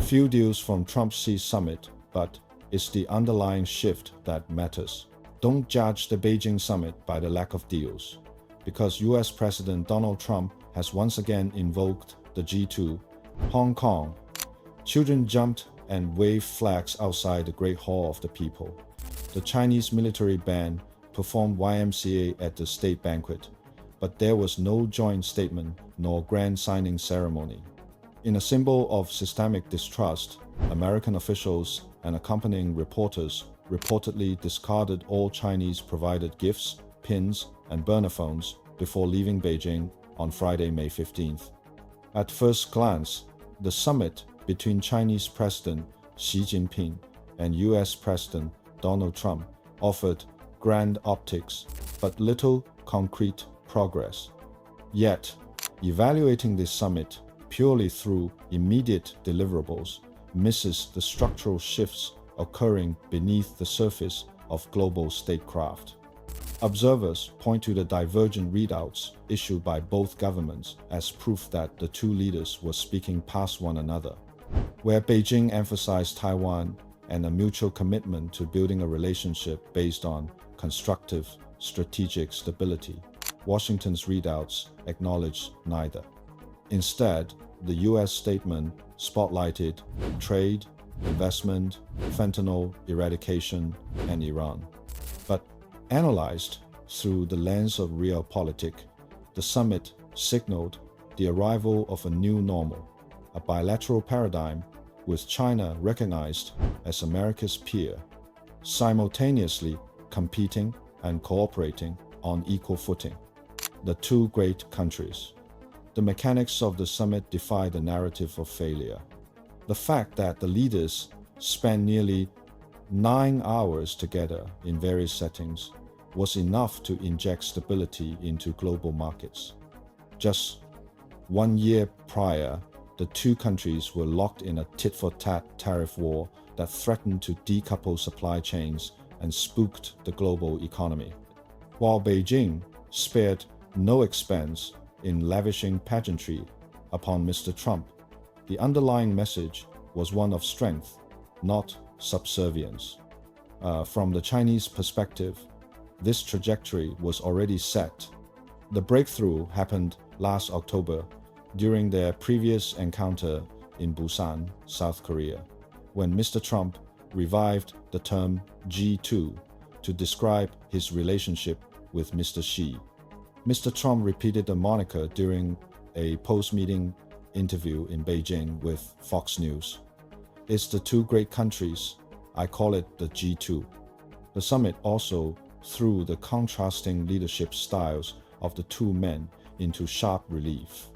Few deals from Trump's Xi summit, but it's the underlying shift that matters. Don't judge the Beijing summit by the lack of deals, because US President Donald Trump has once again invoked the G2. Hong Kong. Children jumped and waved flags outside the Great Hall of the People. The Chinese military band performed YMCA at the state banquet, but there was no joint statement nor grand signing ceremony. In a symbol of systemic distrust, American officials and accompanying reporters reportedly discarded all Chinese-provided gifts, pins, and burner phones before leaving Beijing on Friday, May 15th. At first glance, the summit between Chinese President Xi Jinping and US President Donald Trump offered grand optics, but little concrete progress. Yet, evaluating this summit purely through immediate deliverables misses the structural shifts occurring beneath the surface of global statecraft. Observers point to the divergent readouts issued by both governments as proof that the two leaders were speaking past one another. Where Beijing emphasized Taiwan and a mutual commitment to building a relationship based on constructive strategic stability, Washington's readouts acknowledged neither. Instead, the US statement spotlighted trade, investment, fentanyl eradication, and Iran. But analyzed through the lens of realpolitik, the summit signaled the arrival of a new normal, a bilateral paradigm with China recognized as America's peer, simultaneously competing and cooperating on equal footing. The two great countries. The mechanics of the summit defy the narrative of failure. The fact that the leaders spent nearly 9 hours together in various settings was enough to inject stability into global markets. Just 1 year prior, the two countries were locked in a tit-for-tat tariff war that threatened to decouple supply chains and spooked the global economy. While Beijing spared no expense in lavishing pageantry upon Mr. Trump, the underlying message was one of strength, not subservience. From the Chinese perspective, this trajectory was already set. The breakthrough happened last October during their previous encounter in Busan, South Korea, when Mr. Trump revived the term G2 to describe his relationship with Mr. Xi. Mr. Trump repeated the moniker during a post-meeting interview in Beijing with Fox News. It's the two great countries. I call it the G2. The summit also threw the contrasting leadership styles of the two men into sharp relief.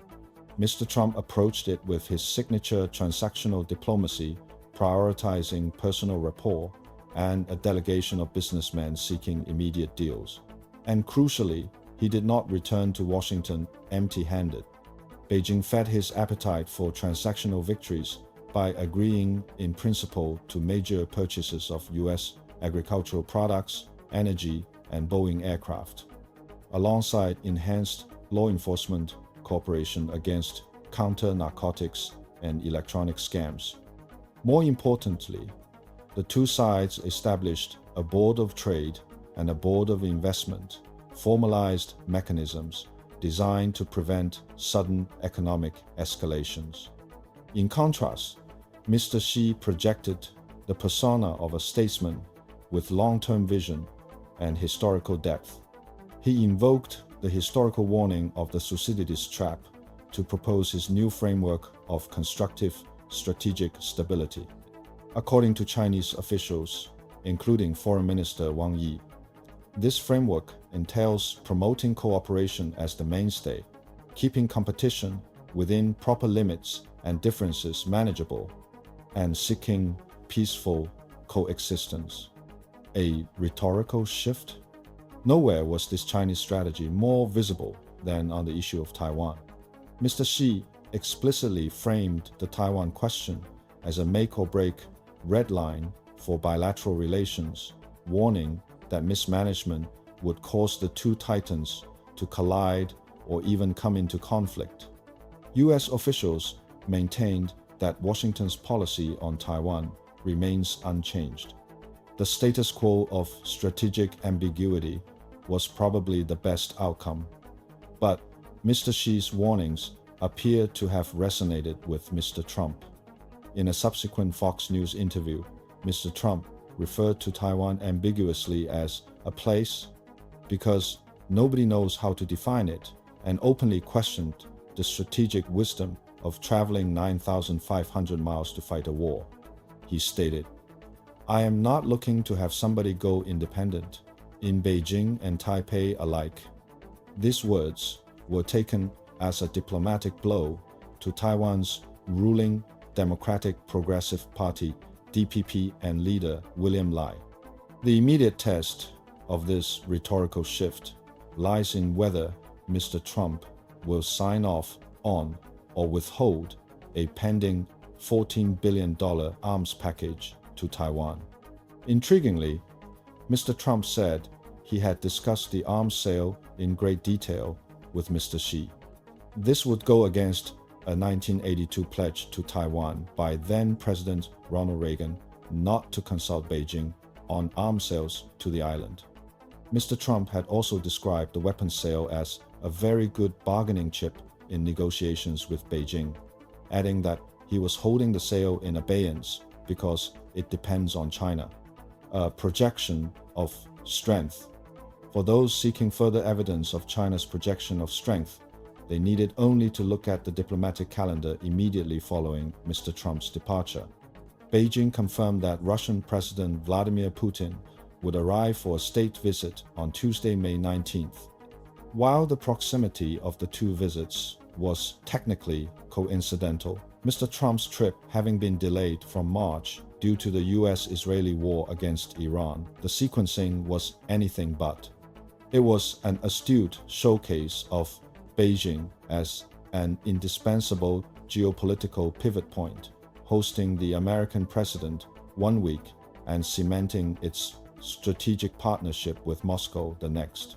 Mr. Trump approached it with his signature transactional diplomacy, prioritizing personal rapport and a delegation of businessmen seeking immediate deals. And crucially, he did not return to Washington empty-handed. Beijing fed his appetite for transactional victories by agreeing in principle to major purchases of US agricultural products, energy, and Boeing aircraft, alongside enhanced law enforcement cooperation against counter-narcotics and electronic scams. More importantly, the two sides established a board of trade and a board of investment, formalized mechanisms designed to prevent sudden economic escalations. In contrast, Mr. Xi projected the persona of a statesman with long-term vision and historical depth. He invoked the historical warning of the Thucydides Trap to propose his new framework of constructive strategic stability. According to Chinese officials, including Foreign Minister Wang Yi, this framework entails promoting cooperation as the mainstay, keeping competition within proper limits and differences manageable, and seeking peaceful coexistence. A rhetorical shift? Nowhere was this Chinese strategy more visible than on the issue of Taiwan. Mr. Xi explicitly framed the Taiwan question as a make-or-break red line for bilateral relations, warning that mismanagement would cause the two titans to collide or even come into conflict. US officials maintained that Washington's policy on Taiwan remains unchanged. The status quo of strategic ambiguity was probably the best outcome, but Mr. Xi's warnings appear to have resonated with Mr. Trump. In a subsequent Fox News interview, Mr. Trump referred to Taiwan ambiguously as a place because nobody knows how to define it, and openly questioned the strategic wisdom of traveling 9,500 miles to fight a war. He stated, "I am not looking to have somebody go independent, in Beijing and Taipei alike." These words were taken as a diplomatic blow to Taiwan's ruling Democratic Progressive Party (DPP) and leader William Lai. The immediate test of this rhetorical shift lies in whether Mr. Trump will sign off on or withhold a pending $14 billion arms package to Taiwan. Intriguingly, Mr. Trump said he had discussed the arms sale in great detail with Mr. Xi. This would go against a 1982 pledge to Taiwan by then-President Ronald Reagan not to consult Beijing on arms sales to the island. Mr. Trump had also described the weapons sale as a very good bargaining chip in negotiations with Beijing, adding that he was holding the sale in abeyance because it depends on China, a projection of strength. For those seeking further evidence of China's projection of strength, they needed only to look at the diplomatic calendar immediately following Mr. Trump's departure. Beijing confirmed that Russian President Vladimir Putin would arrive for a state visit on Tuesday, May 19th. While the proximity of the two visits was technically coincidental, Mr. Trump's trip having been delayed from March due to the US-Israeli war against Iran, the sequencing was anything but. It was an astute showcase of Beijing as an indispensable geopolitical pivot point, hosting the American president 1 week and cementing its strategic partnership with Moscow the next.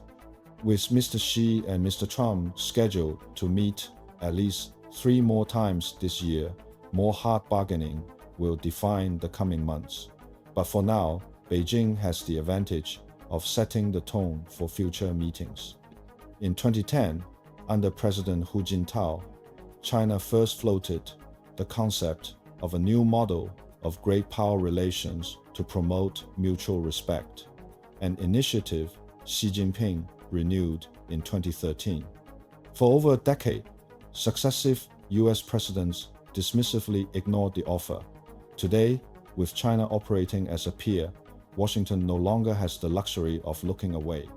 With Mr. Xi and Mr. Trump scheduled to meet at least 3 more times this year, more hard bargaining will define the coming months. But for now, Beijing has the advantage of setting the tone for future meetings. In 2010, under President Hu Jintao, China first floated the concept of a new model of great power relations to promote mutual respect, an initiative Xi Jinping renewed in 2013. For over a decade, successive US presidents dismissively ignored the offer. Today, with China operating as a peer, Washington no longer has the luxury of looking away.